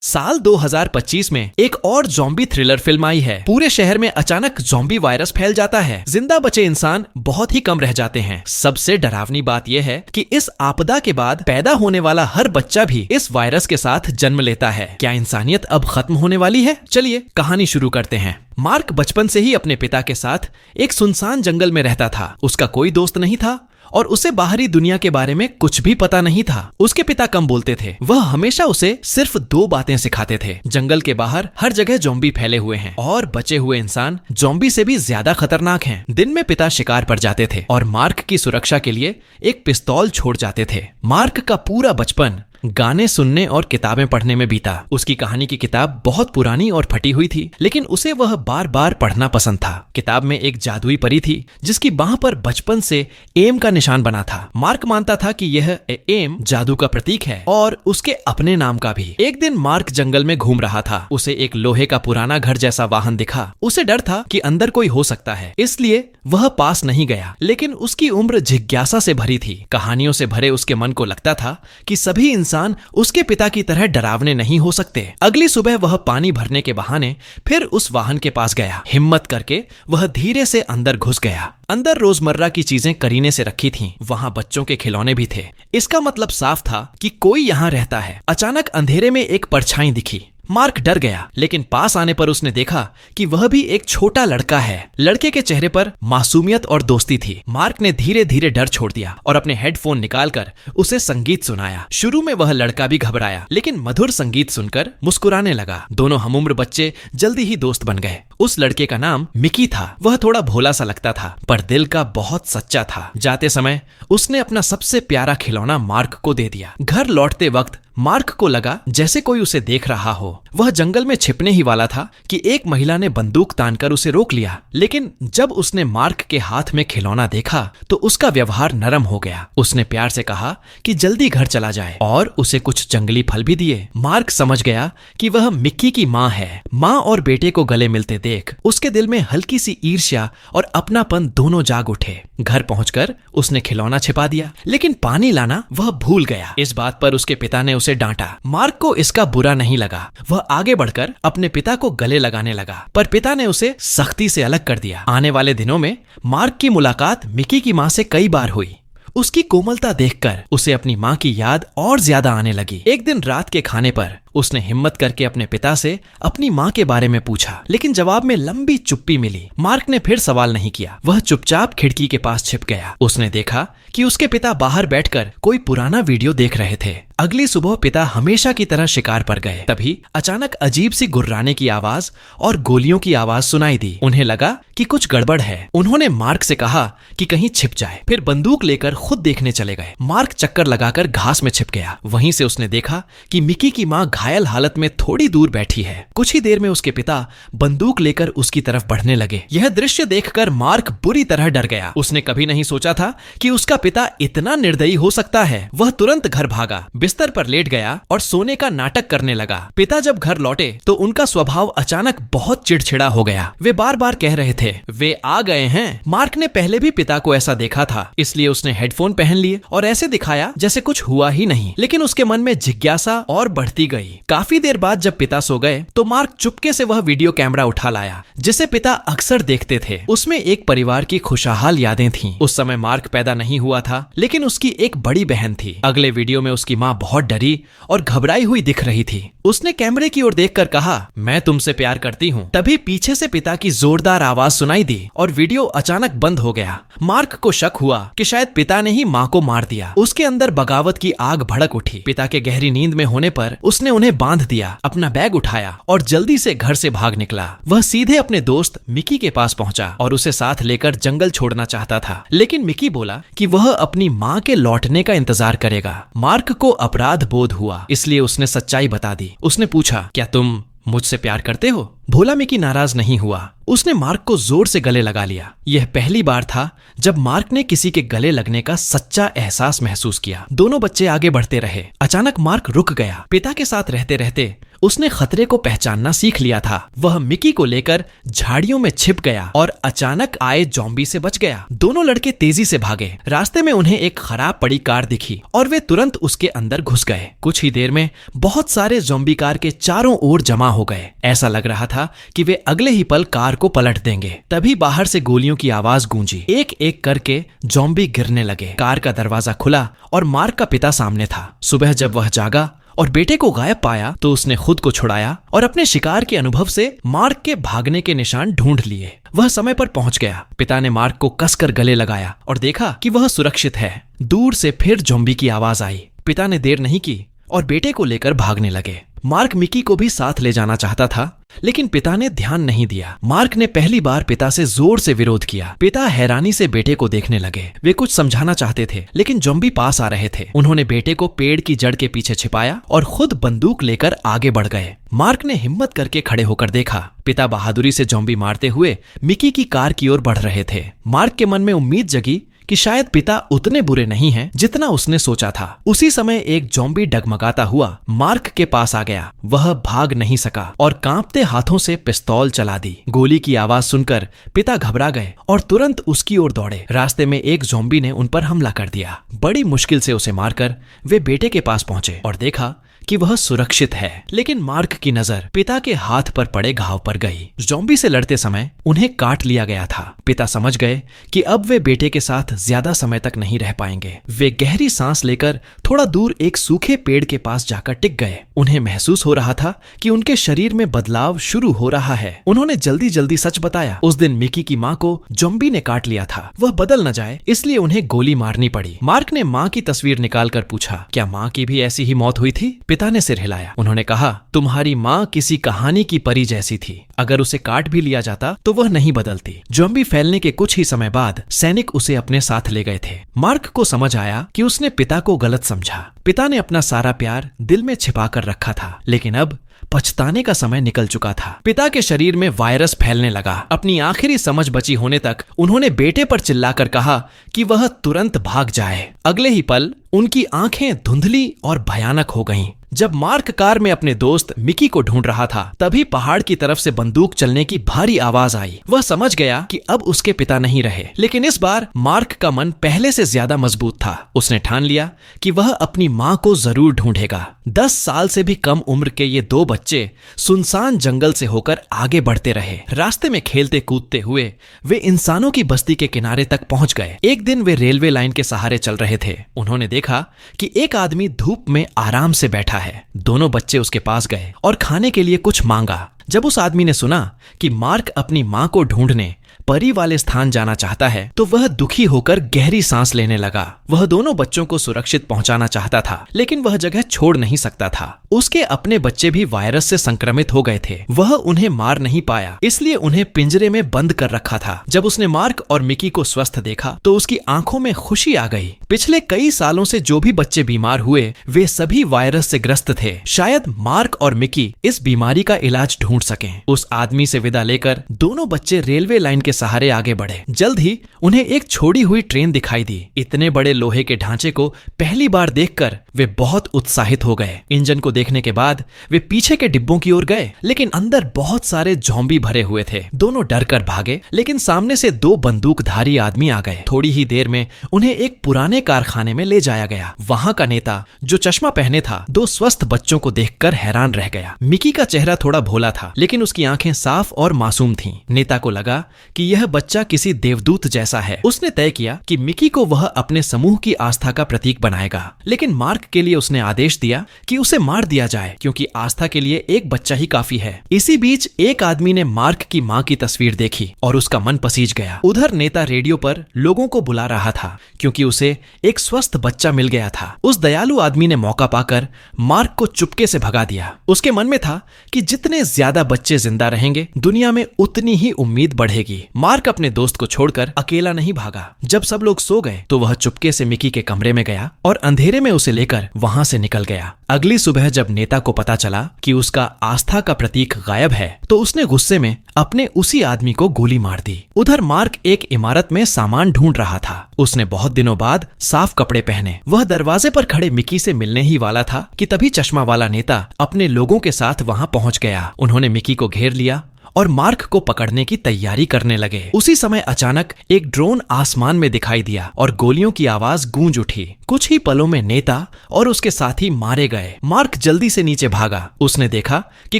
साल 2025 में एक और ज़ॉम्बी थ्रिलर फिल्म आई है। पूरे शहर में अचानक ज़ॉम्बी वायरस फैल जाता है। जिंदा बचे इंसान बहुत ही कम रह जाते हैं। सबसे डरावनी बात यह है कि इस आपदा के बाद पैदा होने वाला हर बच्चा भी इस वायरस के साथ जन्म लेता है। क्या इंसानियत अब खत्म होने वाली है? चलिए कहानी शुरू करते हैं। मार्क बचपन से ही अपने पिता के साथ एक सुनसान जंगल में रहता था। उसका कोई दोस्त नहीं था और उसे बाहरी दुनिया के बारे में कुछ भी पता नहीं था। उसके पिता कम बोलते थे। वह हमेशा उसे सिर्फ दो बातें सिखाते थे। जंगल के बाहर हर जगह ज़ॉम्बी फैले हुए हैं और बचे हुए इंसान ज़ॉम्बी से भी ज्यादा खतरनाक हैं। दिन में पिता शिकार पर जाते थे और मार्क की सुरक्षा के लिए एक पिस्तौल छोड़ जाते थे। मार्क का पूरा बचपन गाने सुनने और किताबें पढ़ने में बीता। उसकी कहानी की किताब बहुत पुरानी और फटी हुई थी, लेकिन उसे वह बार बार पढ़ना पसंद था। किताब में एक जादुई परी थी जिसकी बाह पर बचपन से एम का निशान बना था। मार्क मानता था कि यह एम जादू का प्रतीक है और उसके अपने नाम का भी। एक दिन मार्क जंगल में घूम रहा था। उसे एक लोहे का पुराना घर जैसा वाहन दिखा। उसे डर था कि अंदर कोई हो सकता है, इसलिए वह पास नहीं गया। लेकिन उसकी उम्र जिज्ञासा से भरी थी। कहानियों से भरे उसके मन को लगता था कि सभी इंसान उसके पिता की तरह डरावने नहीं हो सकते। अगली सुबह वह पानी भरने के बहाने फिर उस वाहन के पास गया। हिम्मत करके वह धीरे से अंदर घुस गया। अंदर रोजमर्रा की चीजें करीने से रखी थीं। वहां बच्चों के खिलौने भी थे। इसका मतलब साफ था कि कोई यहाँ रहता है। अचानक अंधेरे में एक परछाई दिखी। मार्क डर गया, लेकिन पास आने पर उसने देखा कि वह भी एक छोटा लड़का है। लड़के के चेहरे पर मासूमियत और दोस्ती थी। मार्क ने धीरे धीरे डर छोड़ दिया और अपने हेडफोन निकालकर उसे संगीत सुनाया। शुरू में वह लड़का भी घबराया, लेकिन मधुर संगीत सुनकर मुस्कुराने लगा। दोनों हमउम्र बच्चे जल्दी ही दोस्त बन गए। उस लड़के का नाम मिकी था। वह थोड़ा भोला सा लगता था, पर दिल का बहुत सच्चा था। जाते समय उसने अपना सबसे प्यारा खिलौना मार्क को दे दिया। घर लौटते वक्त मार्क को लगा जैसे कोई उसे देख रहा हो। वह जंगल में छिपने ही वाला था कि एक महिला ने बंदूक तानकर उसे रोक लिया। लेकिन जब उसने मार्क के हाथ में खिलौना देखा तो उसका व्यवहार नरम हो गया। उसने प्यार से कहा कि जल्दी घर चला जाए और उसे कुछ जंगली फल भी दिए। मार्क समझ गया कि वह मिक्की की माँ है। माँ और बेटे को गले मिलते देख उसके दिल में हल्की सी ईर्ष्या और अपनापन दोनों जाग उठे। घर पहुंचकर उसने खिलौना छिपा दिया, लेकिन पानी लाना वह भूल गया। इस बात पर उसके पिता ने उसे डांटा। मार्क को इसका बुरा नहीं लगा। वह आगे बढ़कर अपने पिता को गले लगाने लगा, पर पिता ने उसे सख्ती से अलग कर दिया। आने वाले दिनों में मार्क की मुलाकात मिकी की माँ से कई बार हुई। उसकी कोमलता देखकर उसे अपनी माँ की याद और ज्यादा आने लगी। एक दिन रात के खाने पर उसने हिम्मत करके अपने पिता से अपनी माँ के बारे में पूछा, लेकिन जवाब में लंबी चुप्पी मिली। मार्क ने फिर सवाल नहीं किया। वह चुपचाप खिड़की के पास छिप गया। उसने देखा कि उसके पिता बाहर बैठकर कोई पुराना वीडियो देख रहे थे। अगली सुबह पिता हमेशा की तरह शिकार पर गए। तभी अचानक अजीब सी गुर्राने की आवाज और गोलियों की आवाज सुनाई दी। उन्हें लगा कि कुछ गड़बड़ है। उन्होंने मार्क से कहा कि कहीं छिप जाए। फिर बंदूक लेकर खुद देखने चले गए। मार्क चक्कर लगाकर घास में छिप गया। वहीं से उसने देखा कि मिकी की माँ घायल हालत में थोड़ी दूर बैठी है। कुछ ही देर में उसके पिता बंदूक लेकर उसकी तरफ बढ़ने लगे। यह दृश्य देखकर मार्क बुरी तरह डर गया। उसने कभी नहीं सोचा था कि उसका पिता इतना निर्दयी हो सकता है। वह तुरंत घर भागा, बिस्तर पर लेट गया और सोने का नाटक करने लगा। पिता जब घर लौटे तो उनका स्वभाव अचानक बहुत चिड़चिड़ा हो गया। वे बार बार कह रहे थे, वे आ गए हैं। मार्क ने पहले भी पिता को ऐसा देखा था, इसलिए उसने हेडफोन पहन लिए और ऐसे दिखाया जैसे कुछ हुआ ही नहीं। लेकिन उसके मन में जिज्ञासा और बढ़ती गई। काफी देर बाद जब पिता सो गए तो मार्क चुपके से वह वीडियो कैमरा उठा लाया जिसे पिता अक्सर देखते थे। उसमें एक परिवार की खुशहाल यादें थीं। उस समय मार्क पैदा नहीं हुआ था, लेकिन उसकी एक बड़ी बहन थी। अगले वीडियो में उसकी माँ बहुत डरी और घबराई हुई दिख रही थी। उसने कैमरे की ओर देखकर कहा, मैं तुमसे प्यार करती हूँ। तभी पीछे से पिता की जोरदार आवाज सुनाई दी और वीडियो अचानक बंद हो गया। मार्क को शक हुआ कि शायद पिता ने ही माँ को मार दिया। उसके अंदर बगावत की आग भड़क उठी। पिता के गहरी नींद में होने पर उसने उन्हें बांध दिया, अपना बैग उठाया और जल्दी से घर से भाग निकला। वह सीधे अपने दोस्त मिकी के पास पहुंचा और उसे साथ लेकर जंगल छोड़ना चाहता था, लेकिन मिकी बोला कि वह अपनी माँ के लौटने का इंतजार करेगा। मार्क को अपराध बोध हुआ, इसलिए उसने सच्चाई बता दी। उसने पूछा, क्या तुम मुझसे प्यार करते हो? भोला मिकी नाराज नहीं हुआ। उसने मार्क को जोर से गले लगा लिया। यह पहली बार था जब मार्क ने किसी के गले लगने का सच्चा एहसास महसूस किया। दोनों बच्चे आगे बढ़ते रहे। अचानक मार्क रुक गया। पिता के साथ रहते रहते उसने खतरे को पहचानना सीख लिया था। वह मिकी को लेकर झाड़ियों में छिप गया और अचानक आए ज़ॉम्बी से बच गया। दोनों लड़के तेजी से भागे। रास्ते में उन्हें एक खराब पड़ी कार दिखी और वे तुरंत उसके अंदर घुस गए। कुछ ही देर में बहुत सारे ज़ॉम्बी कार के चारों ओर जमा हो गए। ऐसा लग रहा था कि वे अगले ही पल कार को पलट देंगे। तभी बाहर से गोलियों की आवाज गूंजी। एक एक करके ज़ॉम्बी गिरने लगे। कार का दरवाजा खुला और मार्क का पिता सामने था। सुबह जब वह जागा और बेटे को गायब पाया तो उसने खुद को छुड़ाया और अपने शिकार के अनुभव से मार्क के भागने के निशान ढूंढ लिए। वह समय पर पहुंच गया। पिता ने मार्क को कसकर गले लगाया और देखा कि वह सुरक्षित है। दूर से फिर ज़ॉम्बी की आवाज आई। पिता ने देर नहीं की और बेटे को लेकर भागने लगे। मार्क मिकी को भी साथ ले जाना चाहता था, लेकिन पिता ने ध्यान नहीं दिया। मार्क ने पहली बार पिता से जोर से विरोध किया। पिता हैरानी से बेटे को देखने लगे। वे कुछ समझाना चाहते थे, लेकिन ज़ॉम्बी पास आ रहे थे। उन्होंने बेटे को पेड़ की जड़ के पीछे छिपाया और खुद बंदूक लेकर आगे बढ़ गए। मार्क ने हिम्मत करके खड़े होकर देखा। पिता बहादुरी से ज़ॉम्बी मारते हुए मिकी की कार की ओर बढ़ रहे थे। मार्क के मन में उम्मीद जगी कि शायद पिता उतने बुरे नहीं हैं जितना उसने सोचा था। उसी समय एक ज़ॉम्बी डगमगाता हुआ मार्क के पास आ गया। वह भाग नहीं सका और कांपते हाथों से पिस्तौल चला दी। गोली की आवाज सुनकर पिता घबरा गए और तुरंत उसकी ओर दौड़े। रास्ते में एक ज़ॉम्बी ने उन पर हमला कर दिया। बड़ी मुश्किल से उसे मारकर वे बेटे के पास पहुंचे और देखा कि वह सुरक्षित है। लेकिन मार्क की नजर पिता के हाथ पर पड़े घाव पर गई। ज़ॉम्बी से लड़ते समय उन्हें काट लिया गया था। पिता समझ गए कि अब वे बेटे के साथ ज्यादा समय तक नहीं रह पाएंगे। वे गहरी सांस लेकर थोड़ा दूर एक सूखे पेड़ के पास जाकर टिक गए। उन्हें महसूस हो रहा था कि उनके शरीर में बदलाव शुरू हो रहा है। उन्होंने जल्दी जल्दी सच बताया। उस दिन मिकी की माँ को ज़ॉम्बी ने काट लिया था। वह बदल न जाए इसलिए उन्हें गोली मारनी पड़ी। मार्क ने माँ की तस्वीर निकालकर पूछा, क्या माँ की भी ऐसी ही मौत हुई थी? पिता ने सिर हिलाया। उन्होंने कहा, तुम्हारी माँ किसी कहानी की परी जैसी थी। अगर उसे काट भी लिया जाता तो वह नहीं बदलती। ज़ॉम्बी फैलने के कुछ ही समय बाद सैनिक उसे अपने साथ ले गए थे। मार्क को समझ आया कि उसने पिता को गलत समझा। पिता ने अपना सारा प्यार दिल में छिपा कर रखा था, लेकिन अब पछताने का समय निकल चुका था। पिता के शरीर में वायरस फैलने लगा। अपनी आखिरी समझ बची होने तक उन्होंने बेटे पर चिल्लाकर कहा कि वह तुरंत भाग जाए। अगले ही पल उनकी आंखें धुंधली और भयानक हो गईं। जब मार्क कार में अपने दोस्त मिकी को ढूंढ रहा था, तभी पहाड़ की तरफ से बंदूक चलने की भारी आवाज आई। वह समझ गया कि अब उसके पिता नहीं रहे, लेकिन इस बार मार्क का मन पहले से ज्यादा मजबूत था। उसने ठान लिया कि वह अपनी माँ को जरूर ढूंढेगा। 10 साल से भी कम उम्र के ये दो बच्चे सुनसान जंगल से होकर आगे बढ़ते रहे। रास्ते में खेलते कूदते हुए वे इंसानों की बस्ती के किनारे तक पहुंच गए। एक दिन वे रेलवे लाइन के सहारे चल रहे थे। उन्होंने देखा कि एक आदमी धूप में आराम से बैठा है। दोनों बच्चे उसके पास गए और खाने के लिए कुछ मांगा। जब उस आदमी ने सुना कि मार्क अपनी माँ को ढूंढने परी वाले स्थान जाना चाहता है, तो वह दुखी होकर गहरी सांस लेने लगा। वह दोनों बच्चों को सुरक्षित पहुंचाना चाहता था, लेकिन वह जगह छोड़ नहीं सकता था। उसके अपने बच्चे भी वायरस से संक्रमित हो गए थे। वह उन्हें मार नहीं पाया, इसलिए उन्हें पिंजरे में बंद कर रखा था। जब उसने मार्क और मिकी को स्वस्थ देखा तो उसकी आंखों में खुशी आ गई। पिछले कई सालों से जो भी बच्चे बीमार हुए, वे सभी वायरस से ग्रस्त थे। शायद मार्क और मिकी इस बीमारी का इलाज ढूंढ सकें। उस आदमी से विदा लेकर दोनों बच्चे रेलवे लाइन के सहारे आगे बढ़े। जल्द ही उन्हें एक छोड़ी हुई ट्रेन दिखाई दी। इतने बड़े लोहे के ढांचे को पहली बार देखकर वे बहुत उत्साहित हो गए। इंजन को देखने के बाद वे पीछे के डिब्बों की ओर गए, लेकिन अंदर बहुत सारे ज़ॉम्बी भरे हुए थे। दोनों डर कर भागे, लेकिन सामने से 2 बंदूकधारी आदमी आ गए। थोड़ी ही देर में उन्हें एक पुराने कारखाने में ले जाया गया। वहां का नेता, जो चश्मा पहने था, 2 स्वस्थ बच्चों को देखकर हैरान रह गया। मिकी का चेहरा थोड़ा भोला था, लेकिन उसकी आंखें साफ और मासूम थीं। नेता को लगा कि यह बच्चा किसी देवदूत जैसा है। उसने तय किया कि मिकी को वह अपने समूह की आस्था का प्रतीक बनाएगा, लेकिन मार्क के लिए उसने आदेश दिया कि उसे मार दिया जाए, क्योंकि आस्था के लिए एक बच्चा ही काफी है। इसी बीच एक आदमी ने मार्क की माँ की तस्वीर देखी और उसका मन पसीज गया। उधर नेता रेडियो पर लोगों को बुला रहा था, क्योंकि उसे एक स्वस्थ बच्चा मिल गया था। उस दयालु आदमी ने मौका पाकर मार्क को चुपके से भगा दिया। उसके मन में था कि जितने ज्यादा बच्चे जिंदा रहेंगे, दुनिया में उतनी ही उम्मीद बढ़ेगी। मार्क अपने दोस्त को छोड़कर अकेला नहीं भागा। जब सब लोग सो गए तो वह चुपके से मिकी के कमरे में गया और अंधेरे में उसे लेकर वहां से निकल गया। अगली सुबह जब नेता को पता चला कि उसका आस्था का प्रतीक गायब है तो उसने गुस्से में अपने उसी आदमी को गोली मार दी। उधर मार्क एक इमारत में सामान ढूंढ रहा था। उसने बहुत दिनों बाद साफ कपड़े पहने। वह दरवाजे पर खड़े मिकी से मिलने ही वाला था कि तभी चश्मा वाला नेता अपने लोगों के साथ वहां पहुंच गया। उन्होंने मिकी को घेर लिया और मार्क को पकड़ने की तैयारी करने लगे। उसी समय अचानक एक ड्रोन आसमान में दिखाई दिया और गोलियों की आवाज गूंज उठी। कुछ ही पलों में नेता और उसके साथी मारे गए। मार्क जल्दी से नीचे भागा। उसने देखा कि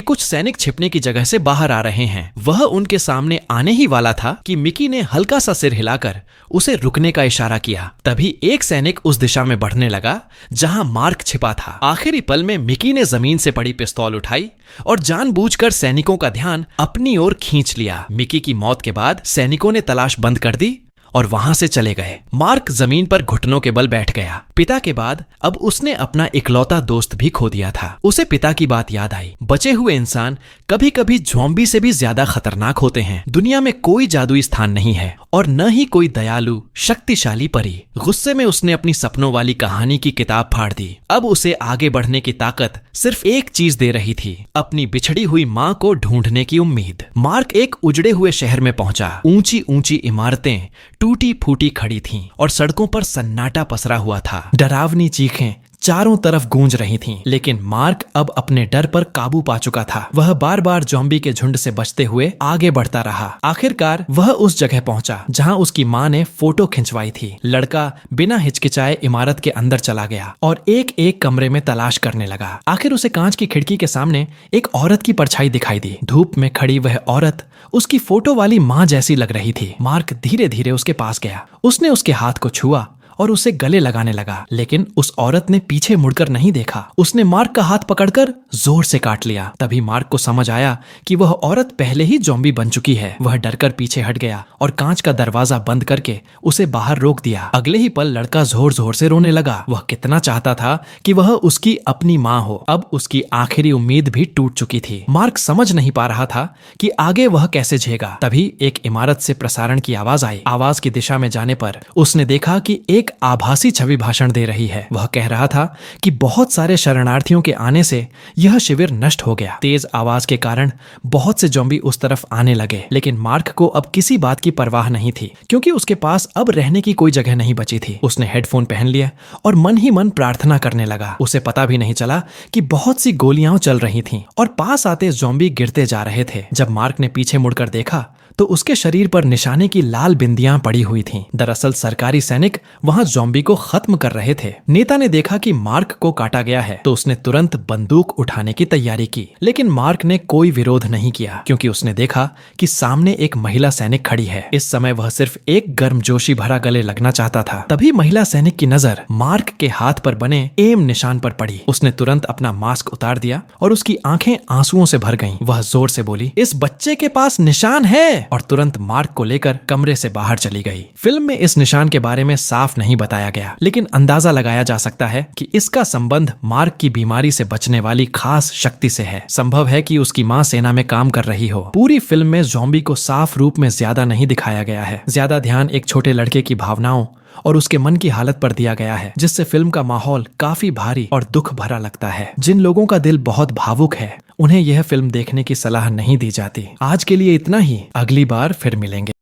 कुछ सैनिक छिपने की जगह से बाहर आ रहे हैं। वह उनके सामने आने ही वाला था कि मिकी ने हल्का सा सिर हिलाकर उसे रुकने का इशारा किया। तभी एक सैनिक उस दिशा में बढ़ने लगा जहां मार्क छिपा था। आखिरी पल में मिकी ने जमीन से पड़ी पिस्तौल उठाई और जानबूझकर सैनिकों का ध्यान अपनी ओर खींच लिया। मिकी की मौत के बाद सैनिकों ने तलाश बंद कर दी और वहां से चले गए। मार्क जमीन पर घुटनों के बल बैठ गया। पिता के बाद अब उसने अपना इकलौता दोस्त भी खो दिया था। उसे पिता की बात याद आई। बचे हुए इंसान कभी कभी ज़ॉम्बी से भी ज्यादा खतरनाक होते हैं। दुनिया में कोई जादुई स्थान नहीं है और न ही कोई दयालु शक्तिशाली परी। गुस्से में उसने अपनी सपनों वाली कहानी की किताब फाड़ दी। अब उसे आगे बढ़ने की ताकत सिर्फ एक चीज दे रही थी, अपनी बिछड़ी हुई माँ को ढूंढने की उम्मीद। मार्क एक उजड़े हुए शहर में पहुंचा। ऊंची ऊंची इमारतें टूटी फूटी खड़ी थीं और सड़कों पर सन्नाटा पसरा हुआ था। डरावनी चीखें चारों तरफ गूंज रही थीं, लेकिन मार्क अब अपने डर पर काबू पा चुका था। वह बार बार ज़ॉम्बी के झुंड से बचते हुए आगे बढ़ता रहा। आखिरकार वह उस जगह पहुंचा जहां उसकी मां ने फोटो खिंचवाई थी। लड़का बिना हिचकिचाए इमारत के अंदर चला गया और एक एक कमरे में तलाश करने लगा। आखिर उसे कांच की खिड़की के सामने एक औरत की परछाई दिखाई दी। धूप में खड़ी वह औरत उसकी फोटो वाली माँ जैसी लग रही थी। मार्क धीरे धीरे उसके पास गया। उसने उसके हाथ को छुआ और उसे गले लगाने लगा, लेकिन उस औरत ने पीछे मुड़कर नहीं देखा। उसने मार्क का हाथ पकड़कर जोर से काट लिया। तभी मार्क को समझ आया कि वह औरत पहले ही ज़ॉम्बी बन चुकी है। वह डरकर पीछे हट गया और कांच का दरवाजा बंद करके उसे बाहर रोक दिया। अगले ही पल लड़का जोर जोर से रोने लगा। वह कितना चाहता था कि वह उसकी अपनी माँ हो। अब उसकी आखिरी उम्मीद भी टूट चुकी थी। मार्क समझ नहीं पा रहा था कि आगे वह कैसे झेलेगा। तभी एक इमारत से प्रसारण की आवाज आई। आवाज की दिशा में जाने पर उसने देखा कि एक आभासी छवि भाषण दे रही है। वह कह रहा था कि बहुत सारे शरणार्थियों के आने से यह शिविर नष्ट हो गया। तेज आवाज के कारण बहुत से ज़ॉम्बी उस तरफ आने लगे, लेकिन मार्क को अब किसी बात की परवाह नहीं थी, क्योंकि उसके पास अब रहने की कोई जगह नहीं बची थी। उसने हेडफोन पहन लिया और मन ही मन प्रार्थना करने लगा। उसे पता भी नहीं चला कि बहुत सी गोलियां चल रही थीं और पास आते ज़ॉम्बी गिरते जा रहे थे। जब मार्क ने पीछे मुड़कर देखा तो उसके शरीर पर निशाने की लाल बिंदियां पड़ी हुई थीं। दरअसल सरकारी सैनिक वहां ज़ॉम्बी को खत्म कर रहे थे। नेता ने देखा कि मार्क को काटा गया है तो उसने तुरंत बंदूक उठाने की तैयारी की, लेकिन मार्क ने कोई विरोध नहीं किया, क्योंकि उसने देखा कि सामने एक महिला सैनिक खड़ी है। इस समय वह सिर्फ एक गर्मजोशी भरा गले लगना चाहता था। तभी महिला सैनिक की नजर मार्क के हाथ पर बने एम निशान पर पड़ी। उसने तुरंत अपना मास्क उतार दिया और उसकी आंखें आंसुओं से भर गईं। वह जोर से बोली, इस बच्चे के पास निशान है, और तुरंत मार्क को लेकर कमरे से बाहर चली गई। फिल्म में इस निशान के बारे में साफ नहीं बताया गया, लेकिन अंदाजा लगाया जा सकता है कि इसका संबंध मार्क की बीमारी से बचने वाली खास शक्ति से है। संभव है कि उसकी मां सेना में काम कर रही हो। पूरी फिल्म में ज़ॉम्बी को साफ रूप में ज्यादा नहीं दिखाया गया है। ज्यादा ध्यान एक छोटे लड़के की भावनाओं और उसके मन की हालत पर दिया गया है, जिससे फिल्म का माहौल काफी भारी और दुख भरा लगता है। जिन लोगों का दिल बहुत भावुक है उन्हें यह फिल्म देखने की सलाह नहीं दी जाती। आज के लिए इतना ही, अगली बार फिर मिलेंगे।